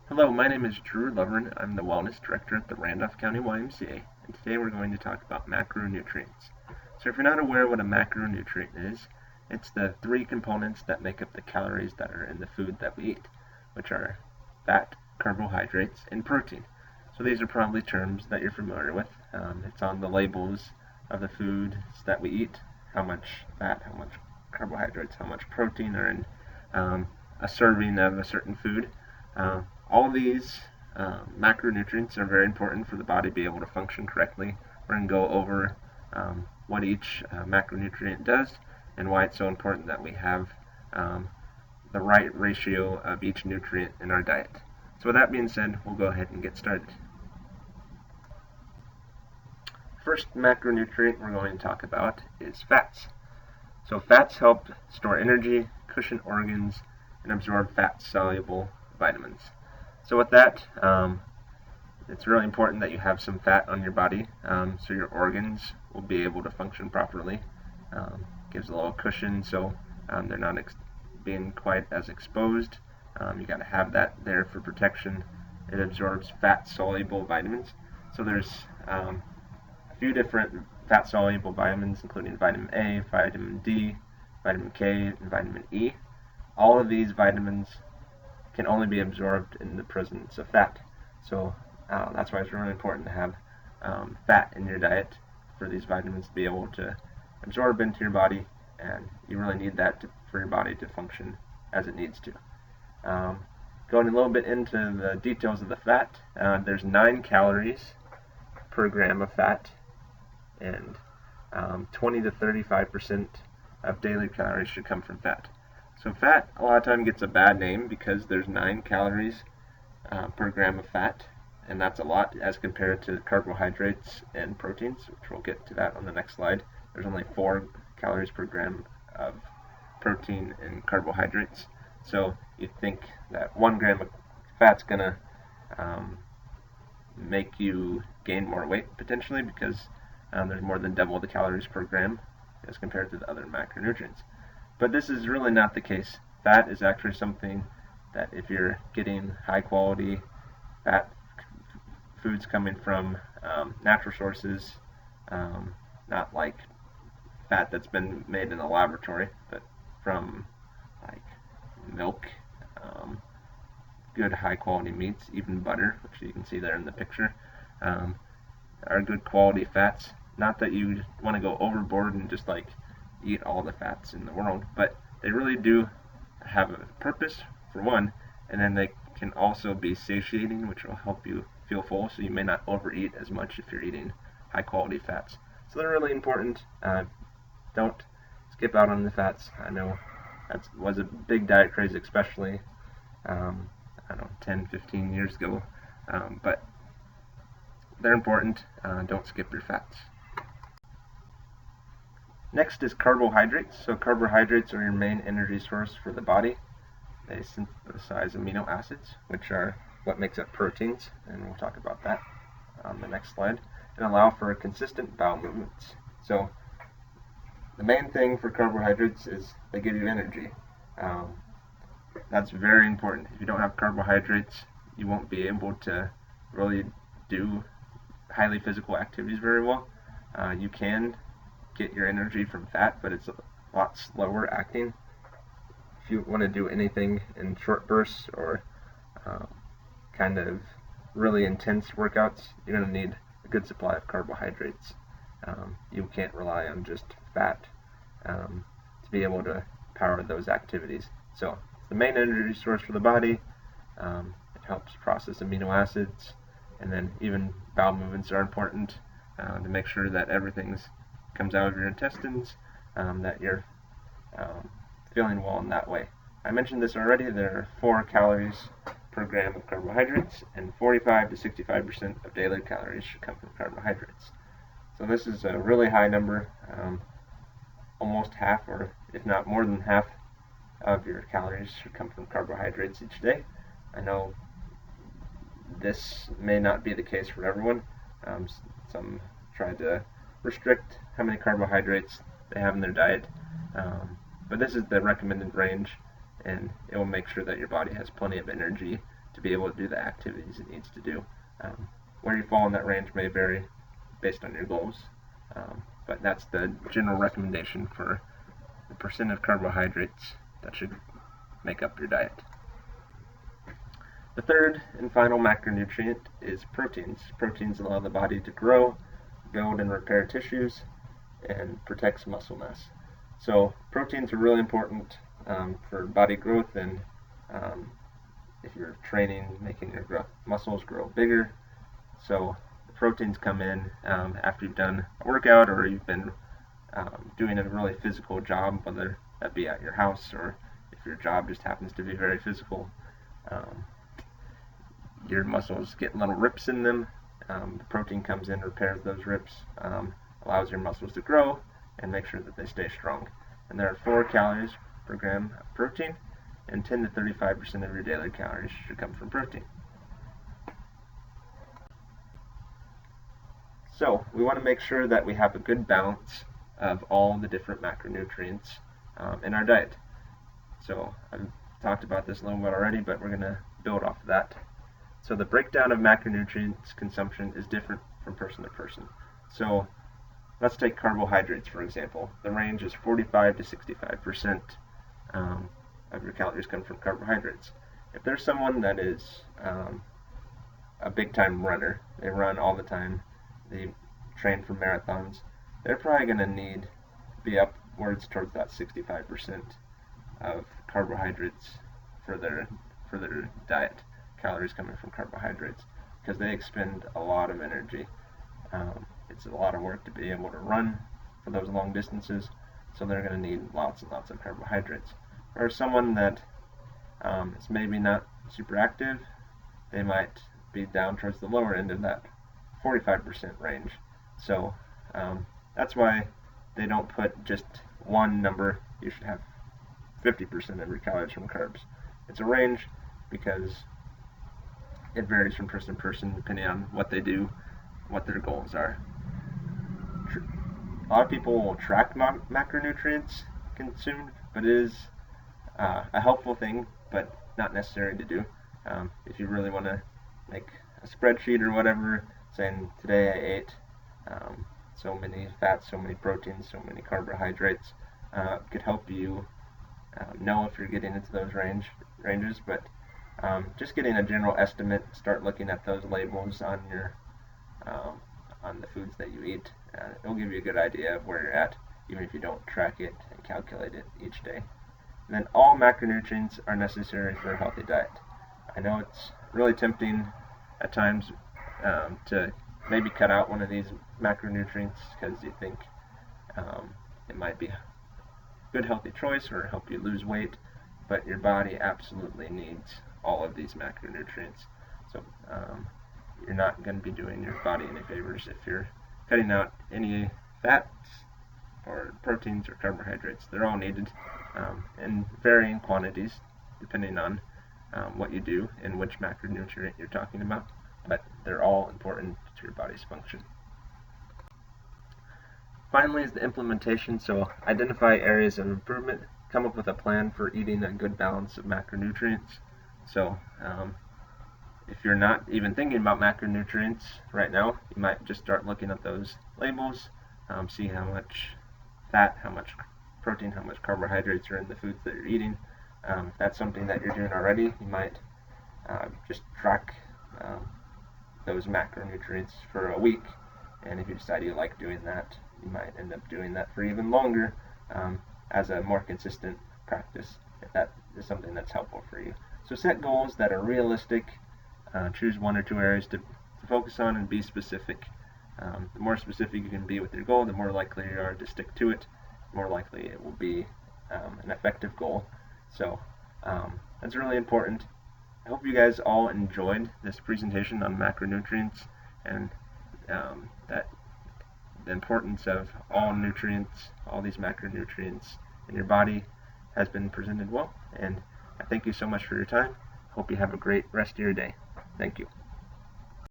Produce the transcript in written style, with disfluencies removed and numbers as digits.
Hello, my name is Drew Lovren. I'm the Wellness Director at the Randolph County YMCA, and today we're going to talk about macronutrients. So if you're not aware what a macronutrient is, it's the three components that make up the calories that are in the food that we eat, which are fat, carbohydrates, and protein. So these are probably terms that you're familiar with. It's on the labels of the foods that we eat, how much fat, how much carbohydrates, how much protein are in a serving of a certain food. All these macronutrients are very important for the body to be able to function correctly. We're going to go over what each macronutrient does and why it's so important that we have the right ratio of each nutrient in our diet. So with that being said, we'll go ahead and get started. First macronutrient we're going to talk about is fats. So fats help store energy, cushion organs, and absorb fat-soluble vitamins. So with that, it's really important that you have some fat on your body so your organs will be able to function properly. Gives a little cushion so they're not being quite as exposed. You got to have that there for protection. It absorbs fat-soluble vitamins. So there's a few different fat-soluble vitamins, including vitamin A, vitamin D, vitamin K, and vitamin E. All of these vitamins can only be absorbed in the presence of fat. So that's why it's really important to have fat in your diet for these vitamins to be able to absorb into your body, and you really need that for your body to function as it needs to. Going a little bit into the details of the fat, there's 9 calories per gram of fat, and 20 to 35% of daily calories should come from fat. So fat a lot of time gets a bad name because there's 9 calories per gram of fat, and that's a lot as compared to carbohydrates and proteins, which we'll get to that on the next slide. There's only 4 calories per gram of protein and carbohydrates. So you'd think that 1 gram of fat's gonna make you gain more weight potentially because there's more than double the calories per gram as compared to the other macronutrients. But this is really not the case. Fat is actually something that if you're getting high quality fat foods coming from natural sources, not like fat that's been made in a laboratory, but from like milk, good high quality meats, even butter, which you can see there in the picture, are good quality fats. Not that you want to go overboard and just like eat all the fats in the world, but they really do have a purpose for one, and then they can also be satiating, which will help you feel full, so you may not overeat as much if you're eating high quality fats. So they're really important. Don't skip out on the fats. I know that was a big diet craze, especially I don't know, 10, 15 years ago, but they're important. Don't skip your fats. Next is carbohydrates. So carbohydrates are your main energy source for the body. They synthesize amino acids, which are what makes up proteins, and we'll talk about that on the next slide, and allow for consistent bowel movements. So the main thing for carbohydrates is they give you energy. That's very important. If you don't have carbohydrates, you won't be able to really do highly physical activities very well. You can get your energy from fat, but it's a lot slower acting. If you want to do anything in short bursts or kind of really intense workouts, you're going to need a good supply of carbohydrates. You can't rely on just fat to be able to power those activities. So it's the main energy source for the body. It helps process amino acids, and then even bowel movements are important to make sure that everything comes out of your intestines, that you're feeling well in that way. I mentioned this already. There are 4 calories per gram of carbohydrates, and 45 to 65% of daily calories should come from carbohydrates. So this is a really high number. Almost half, or if not more than half, of your calories should come from carbohydrates each day. I know this may not be the case for everyone. Some try to restrict how many carbohydrates they have in their diet, but this is the recommended range, and it will make sure that your body has plenty of energy to be able to do the activities it needs to do. Where you fall in that range may vary based on your goals, but that's the general recommendation for the percent of carbohydrates that should make up your diet. The third and final macronutrient is proteins. Proteins allow the body to grow, build and repair tissues, and protects muscle mass. So proteins are really important for body growth, and if you're training, making your muscles grow bigger. So the proteins come in after you've done a workout, or you've been doing a really physical job, whether that be at your house or if your job just happens to be very physical. Your muscles get little rips in them. The protein comes in, repairs those rips, allows your muscles to grow, and make sure that they stay strong. And there are 4 calories per gram of protein, and 10 to 35% of your daily calories should come from protein. So we want to make sure that we have a good balance of all the different macronutrients in our diet. So I've talked about this a little bit already, but we're going to build off of that. So the breakdown of macronutrients consumption is different from person to person. So let's take carbohydrates, for example. The range is 45 to 65% of your calories come from carbohydrates. If there's someone that is a big-time runner, they run all the time, they train for marathons, they're probably going to need to be upwards towards that 65% of carbohydrates for their diet, calories coming from carbohydrates, because they expend a lot of energy. It's a lot of work to be able to run for those long distances, so they're going to need lots and lots of carbohydrates. Or someone that is maybe not super active, they might be down towards the lower end of that 45% range. So that's why they don't put just one number. You should have 50% of your calories from carbs. It's a range because it varies from person to person depending on what they do, what their goals are. A lot of people will track macronutrients consumed, but it is a helpful thing, but not necessary to do. If you really want to make a spreadsheet or whatever, saying today I ate so many fats, so many proteins, so many carbohydrates, could help you know if you're getting into those ranges. But just getting a general estimate, start looking at those labels on your on the foods that you eat. It'll give you a good idea of where you're at, even if you don't track it and calculate it each day. And then all macronutrients are necessary for a healthy diet. I know it's really tempting at times to maybe cut out one of these macronutrients because you think it might be a good healthy choice or help you lose weight, but your body absolutely needs all of these macronutrients. So you're not going to be doing your body any favors if you're cutting out any fats or proteins or carbohydrates. They're all needed in varying quantities depending on what you do and which macronutrient you're talking about, but they're all important to your body's function. Finally is the implementation. So identify areas of improvement, come up with a plan for eating a good balance of macronutrients. So if you're not even thinking about macronutrients right now, you might just start looking at those labels, see how much fat, how much protein, how much carbohydrates are in the foods that you're eating. If that's something that you're doing already, you might just track those macronutrients for a week, and if you decide you like doing that, you might end up doing that for even longer as a more consistent practice, if that is something that's helpful for you. So set goals that are realistic, choose 1 or 2 areas to focus on, and be specific. The more specific you can be with your goal, the more likely you are to stick to it, the more likely it will be an effective goal. So that's really important. I hope you guys all enjoyed this presentation on macronutrients and that the importance of all nutrients, all these macronutrients in your body has been presented well. And I thank you so much for your time. Hope you have a great rest of your day. Thank you.